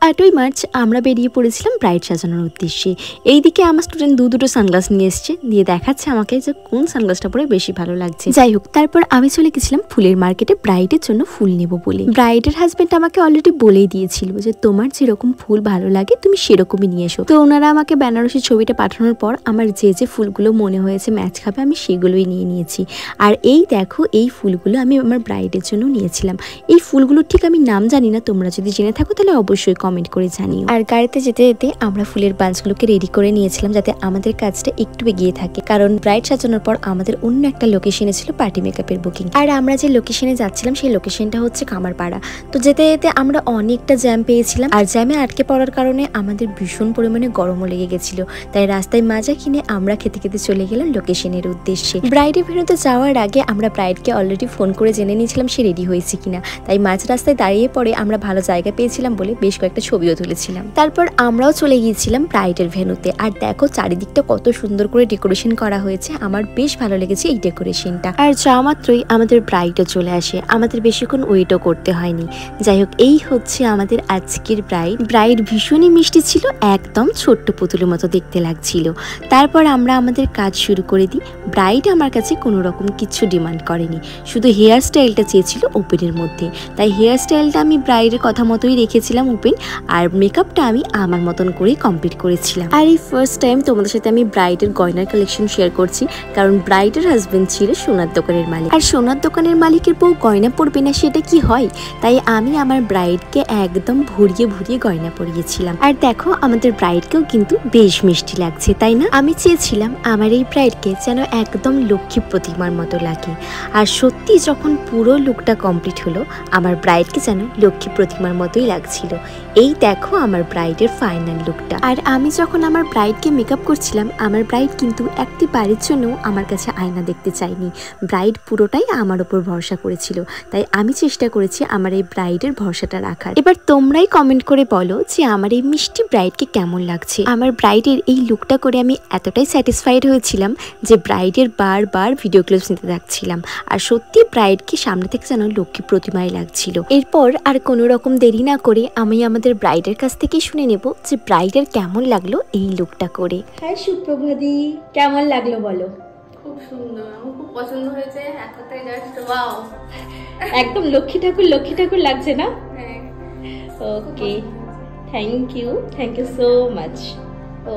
8ই March আমরা বেরিয়ে পড়েছিলাম ব্রাইড সাজানোর উদ্দেশ্যে। এইদিকে আমার স্টুডেন্ট দুটো সানগ্লাস নিয়ে এসছে, দিয়ে দেখাচ্ছে আমাকে যে কোন সানগ্লাসটা পরে বেশি ভালো লাগছে। যাই হোক, তারপর আমি চলে গেছিলাম ফুলের মার্কেটে ব্রাইডের জন্য ফুল নেব বলে। ব্রাইডের হাজবেন্ড আমাকে অলরেডি বলেই দিয়েছিল যে তোমার যেরকম ফুল ভালো লাগে তুমি সেরকমই নিয়ে এসো। তো ওনারা আমাকে বেনারসি ছবিটা পাঠানোর পর আমার যে ফুলগুলো মনে হয়েছে ম্যাচ খাবে আমি সেগুলোই নিয়ে নিয়েছি। আর এই দেখো, এই ফুলগুলো আমি আমার ব্রাইডের জন্য নিয়েছিলাম। এই ফুলগুলো ঠিক আমি নাম জানি না, তোমরা যদি জেনে থাকো তাহলে অবশ্যই কমেন্ট করে জানিও। আর গাড়িতে যেতে যেতে আমরা ফুলের বাঞ্চগুলোকে রেডি করে নিয়েছিলাম যাতে আমাদের কাজটা একটু এগিয়ে থাকে, কারণ ব্রাইড সাজানোর পর আমাদের অন্য একটা লোকেশনে ছিল পার্টি মেকআপের বুকিং। আর আমরা যে লোকেশনে যাচ্ছিলাম সেই লোকেশনটা হচ্ছে কামারপাড়া। তো যেতে যেতে আমরা অনেকটা জ্যাম পেয়েছিলাম, আর জ্যামে আটকে পড়ার কারণে আমাদের ভীষণ পরিমাণে গরমও লেগে গেছিল। তাই রাস্তায় মাজা কিনে আমরা খেতে খেতে চলে গেলাম লোকেশনের উদ্দেশ্যে। ব্রাইডের ভেনুতে যাওয়ার আগে আমরা ব্রাইডকে অলরেডি ফোন করে জেনে নিয়েছিলাম সে রেডি হয়েছে কিনা। তাই মাঝ রাস্তায় দাঁড়িয়ে পরে আমরা ভালো জায়গা পেয়েছিলাম বলে বেশ কয়েকটা ছবিও তুলেছিলাম। তারপর আমরাও চলে গিয়েছিলাম ব্রাইডের ভেনুতে। আর দেখো চারিদিকটা কত সুন্দর করে ডেকোরেশন করা হয়েছে, আমার বেশ ভালো লেগেছে এই ডেকোরেশনটা। আর যা মাত্রই আমাদের ব্রাইডও চলে আসে, আমাদের বেশিক্ষণ ওয়েটও করতে হয়নি। যাই হোক, এই হচ্ছে আমাদের আজকের ব্রাইড ভীষণই মিষ্টি ছিল, একদম ছোট্ট পুতুলের মতো দেখতে লাগছিল। তারপর আমরা আমাদের কাজ শুরু করে দিই। ব্রাইড আমার কাছে কোনো রকম কিছু ডিমান্ড করেনি, শুধু হেয়ার স্টাইলটা চেয়েছিল ওপেনের মধ্যে। তাই হেয়ার স্টাইলটা আমি ব্রাইডের কথা মতোই রেখেছিলাম ওপেন, আর মেকআপটা আমি আমার মতন করেই কমপ্লিট করেছিলাম। আর এই ফার্স্ট টাইম তোমাদের সাথে আমি ব্রাইডের গয়নার কালেকশন শেয়ার করছি, কারণ ব্রাইডের হাজবেন্ড ছিল সোনার দোকানের মালিক, আর সোনার দোকানের মালিকের বউ গয়না পরবে না সেটা কি হয়। তাই আমি আমার ব্রাইডকে একদম ভরিয়ে ভরিয়ে গয়না পরিয়েছিলাম। আর দেখো, আমাদের ব্রাইডকেও কিন্তু বেশ মিষ্টি লাগছে, তাই না? আমি চেয়েছিলাম আমার এই ব্রাইডকে যেন একদম লক্ষ্মী প্রতিমার মতো লাগে। আর সত্যি যখন পুরো লুকটা কমপ্লিট হলো, আমার ব্রাইডকে যেন লক্ষ্মী প্রতিমার মতোই লাগছিল। এই দেখো আমার ব্রাইডের ফাইনাল লুকটা। আর আমি যখন আমার ব্রাইডকে মেকআপ করছিলাম, আমার ব্রাইড কিন্তু একটি বাড়ির জন্য আমার কাছে আয়না দেখতে চাইনি। ব্রাইড পুরোটাই আমার ওপর ভরসা করেছিল, তাই আমি চেষ্টা করেছি আমার এই ব্রাইডের ভরসাটা রাখার। এবার তোমরাই কমেন্ট করে বলো যে আমার এই মিষ্টি ব্রাইডকে কেমন লাগছে। আমার ব্রাইডের এই লুকটা করে আমি এতটাই স্যাটিসফাইড হয়েছিলাম যে ব্রাইডের বারবার ভিডিও ক্লিপস নিতে থাকছিলাম। আর সত্যি ব্রাইডকে সামনে থেকে যেন লক্ষ্মী প্রতিমায় লাগছিল। এরপর আর কোনো রকম দেরি না করে আমি আমাদের ব্রাইডের কাছ থেকে শুনে নেব যে ব্রাইডের কেমন লাগলো এই লুকটা করে। হ্যাঁ সুপ্রভাদি, কেমন লাগলো বলো? খুব সুন্দর, আমার খুব পছন্দ হয়েছে। এতটাই জাস্ট ওয়াও, একদম লক্ষ্মী ঠাকুর লাগছে না? হ্যাঁ। ওকে, থ্যাংক ইউ সো মাচ।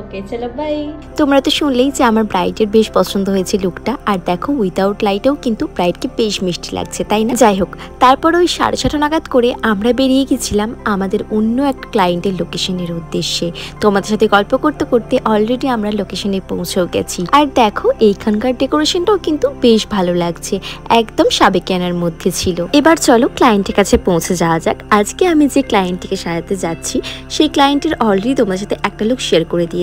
ওকে, চলো বাই। তোমরা তো শুনলেই যে আমার ব্রাইডের বেশ পছন্দ হয়েছে লুকটা। আর দেখো, উইদাউট লাইটেও কিন্তু ব্রাইডকে বেশ মিষ্টি লাগছে, তাই না? যাই হোক, তারপর ওই 6:30 নাগাদ করে আমরা বেরিয়ে গেছিলাম আমাদের অন্য এক ক্লায়েন্টের লোকেশনের উদ্দেশ্যে। তোমাদের সাথে গল্প করতে করতে অলরেডি আমরা লোকেশনে পৌঁছেও গেছি। আর দেখো, এইখানকার ডেকোরেশনটাও কিন্তু বেশ ভালো লাগছে, একদম সাবেকিয়ানার মধ্যে ছিল। এবার চলো ক্লায়েন্টের কাছে পৌঁছে যাওয়া যাক। আজকে আমি যে ক্লায়েন্টটিকে সাজাতে যাচ্ছি সেই ক্লায়েন্টের অলরেডি তোমাদের সাথে একটা লুক শেয়ার করে দিয়েছি।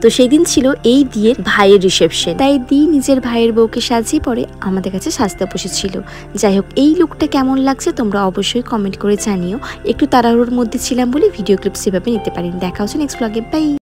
তো সেই দিন ছিল এই দিয়ের ভাইয়ের রিসেপশন, তাই দি নিজের ভাইয়ের বউকে সাজিয়ে পরে আমাদের কাছে সাজতে বসেছিল। যাই হোক, এই লুকটা কেমন লাগছে তোমরা অবশ্যই কমেন্ট করে জানিও। একটু তাড়াহুড়োর মধ্যে ছিলাম বলে ভিডিও ক্লিপ সেভাবে নিতে পারিনি। দেখা হচ্ছে নেক্সট ব্লগে, বাই।